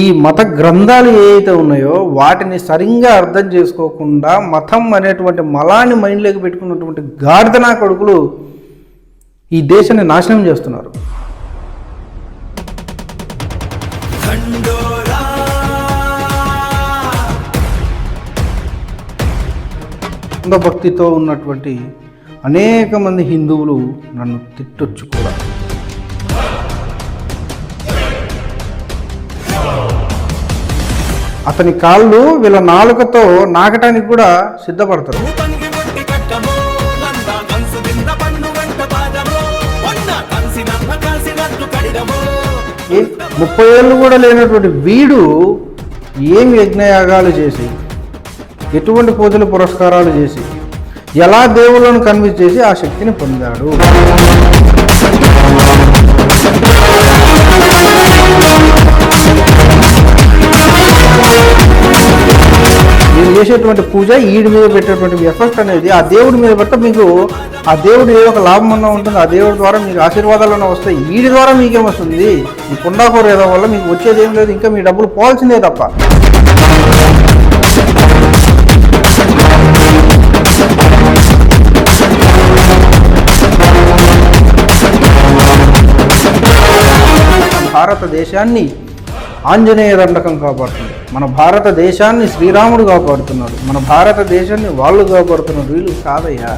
ఈ మత గ్రంథాలు ఏవైతే ఉన్నాయో వాటిని సరిగ్గా అర్థం చేసుకోకుండా మతం అనేటువంటి మలాన్ని మైండ్లోకి పెట్టుకున్నటువంటి గాడిదనా కొడుకులు ఈ దేశాన్ని నాశనం చేస్తున్నారు. భక్తితో ఉన్నటువంటి అనేక మంది హిందువులు నన్ను తిట్టొచ్చు కూడా. అతని కాళ్ళు వీళ్ళ నాలుకతో నాకటానికి కూడా సిద్ధపడతారు. 30 ఏళ్ళు కూడా లేనటువంటి వీడు ఏం యజ్ఞయాగాలు చేసి, ఎటువంటి పూజలు పురస్కారాలు చేసి, ఎలా దేవుళ్ళను కన్విన్స్ చేసి ఆ శక్తిని పొందాడు. మీరు చేసేటువంటి పూజ ఈడి మీద పెట్టేటువంటి ఎఫెక్ట్ అనేది ఆ దేవుడి మీద పెడితే మీకు ఆ దేవుడు ఏదో ఒక లాభం అన్నా ఉంటుంది. ఆ దేవుడి ద్వారా మీకు ఆశీర్వాదాలన్నా వస్తాయి. వీడి ద్వారా మీకేమొస్తుంది? ఈ కుండాకూర ఏదో వల్ల మీకు వచ్చేది ఏం లేదు, ఇంకా మీ డబ్బులు పోవాల్సిందే తప్ప. భారతదేశాన్ని ఆంజనేయ దండకం కాపాడుతుంది. మన భారతదేశాన్ని శ్రీరాముడు కాపాడుతున్నాడు. మన భారతదేశాన్ని వాళ్ళు కాపాడుతున్నారు. వీళ్ళు కాదయ్యా.